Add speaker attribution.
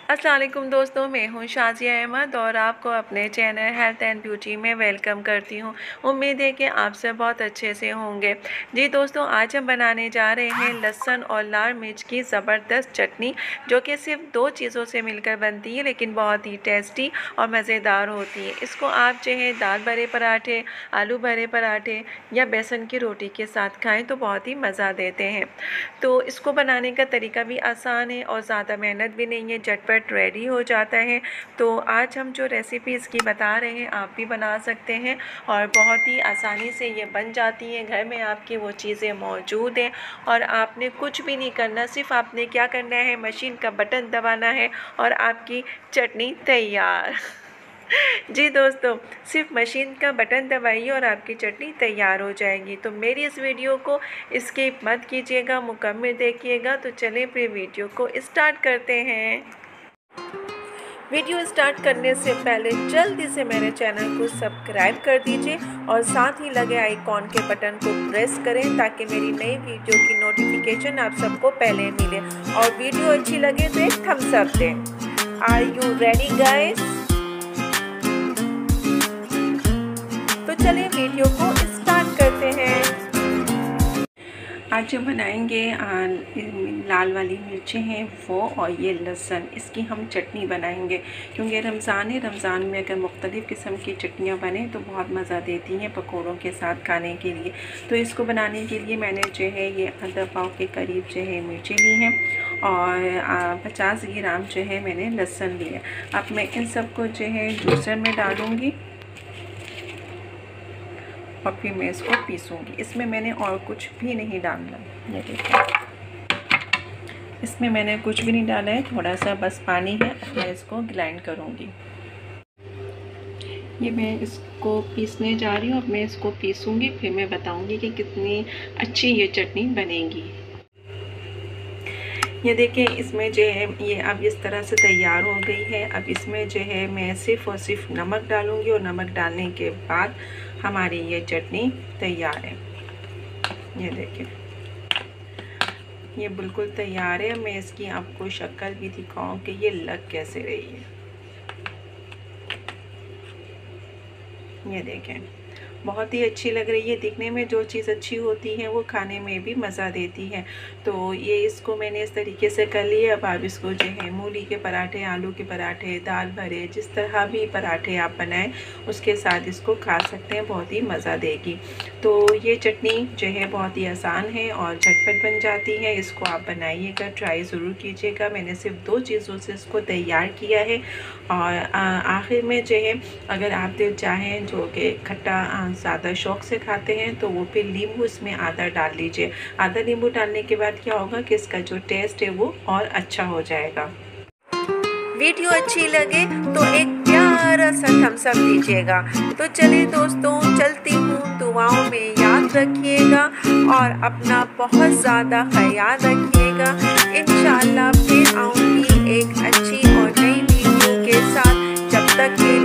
Speaker 1: अस्सलाम वालेकुम दोस्तों, मैं हूं शाजिया अहमद और आपको अपने चैनल हेल्थ एंड ब्यूटी में वेलकम करती हूं। उम्मीद है कि आप सब बहुत अच्छे से होंगे। जी दोस्तों, आज हम बनाने जा रहे हैं लहसुन और लाल मिर्च की ज़बरदस्त चटनी, जो कि सिर्फ दो चीज़ों से मिलकर बनती है लेकिन बहुत ही टेस्टी और मज़ेदार होती है। इसको आप जो है दाल भरे पराठे, आलू भरे पराठे या बेसन की रोटी के साथ खाएँ तो बहुत ही मज़ा देते हैं। तो इसको बनाने का तरीका भी आसान है और ज़्यादा मेहनत भी नहीं है, झटपट रेडी हो जाता है। तो आज हम जो रेसिपी इसकी बता रहे हैं आप भी बना सकते हैं और बहुत ही आसानी से ये बन जाती है। घर में आपके वो चीज़ें मौजूद हैं और आपने कुछ भी नहीं करना, सिर्फ आपने क्या करना है, मशीन का बटन दबाना है और आपकी चटनी तैयार। जी दोस्तों, सिर्फ मशीन का बटन दबाइए और आपकी चटनी तैयार हो जाएगी। तो मेरी इस वीडियो को स्किप मत कीजिएगा, मुकम्मल देखिएगा। तो चलिए फिर वीडियो को स्टार्ट करते हैं। वीडियो स्टार्ट करने से पहले जल्दी से मेरे चैनल को सब्सक्राइब कर दीजिए और साथ ही लगे आइकॉन के बटन को प्रेस करें ताकि मेरी नई वीडियो की नोटिफिकेशन आप सबको पहले मिले। और वीडियो अच्छी लगे तो एक थम्स अप दें। Are you ready guys? तो चलिए वीडियो को स्टार्ट करते हैं। आज जो बनाएंगे लाल वाली मिर्चें हैं वो और ये लहसुन, इसकी हम चटनी बनाएंगे क्योंकि रमज़ान है। रमज़ान में अगर मुख्तलिफ़ किस्म की चटनियाँ बने तो बहुत मज़ा देती हैं पकौड़ों के साथ खाने के लिए। तो इसको बनाने के लिए मैंने जो है ये आधा पाव के करीब जो है मिर्चें ली हैं और 50 ग्राम जो है मैंने लहसुन लिया। अब मैं इन सबको जो है जूसर में डालूँगी और फिर मैं इसको पीसूँगी। इसमें मैंने और कुछ भी नहीं डालना। ये देखिए, इसमें मैंने कुछ भी नहीं डाला है, थोड़ा सा बस पानी है। मैं इसको ग्राइंड करूँगी। ये मैं इसको पीसने जा रही हूँ। अब मैं इसको पीसूँगी, फिर मैं बताऊँगी कि कितनी अच्छी ये चटनी बनेगी। ये देखिए, इसमें जो है ये अब इस तरह से तैयार हो गई है। अब इसमें जो है मैं सिर्फ़ और सिर्फ नमक डालूँगी और नमक डालने के बाद हमारी ये चटनी तैयार है। ये देखिए, ये बिल्कुल तैयार है। मैं इसकी आपको शक्ल भी दिखाऊँ कि ये लग कैसे रही है। ये देखें, बहुत ही अच्छी लग रही है। दिखने में जो चीज़ अच्छी होती है वो खाने में भी मज़ा देती है। तो ये इसको मैंने इस तरीके से कर लिया। अब आप इसको जो है मूली के पराठे, आलू के पराठे, दाल भरे, जिस तरह भी पराठे आप बनाएं उसके साथ इसको खा सकते हैं, बहुत ही मज़ा देगी। तो ये चटनी जो है बहुत ही आसान है और झटपट बन जाती है। इसको आप बनाइएगा, ट्राई ज़रूर कीजिएगा। मैंने सिर्फ दो चीज़ों से इसको तैयार किया है। और आखिर में जो है अगर आप दिल चाहें जो कि खट्टा ज़्यादा शौक़ से खाते हैं तो वो फिर नींबू इसमें आधा डाल लीजिए। आधा नींबू डालने के बाद क्या होगा कि इसका जो टेस्ट है वो और अच्छा हो जाएगा। वीडियो अच्छी लगे तो एक प्यारा सा थम्स अप दीजिएगा। तो चलिए दोस्तों, चलती हूँ। दुआओं में याद रखिएगा और अपना बहुत ज़्यादा ख्याल रखिएगा। इंशाअल्लाह फिर आऊँगी एक अच्छी और नई वीडियो के साथ। जब तक के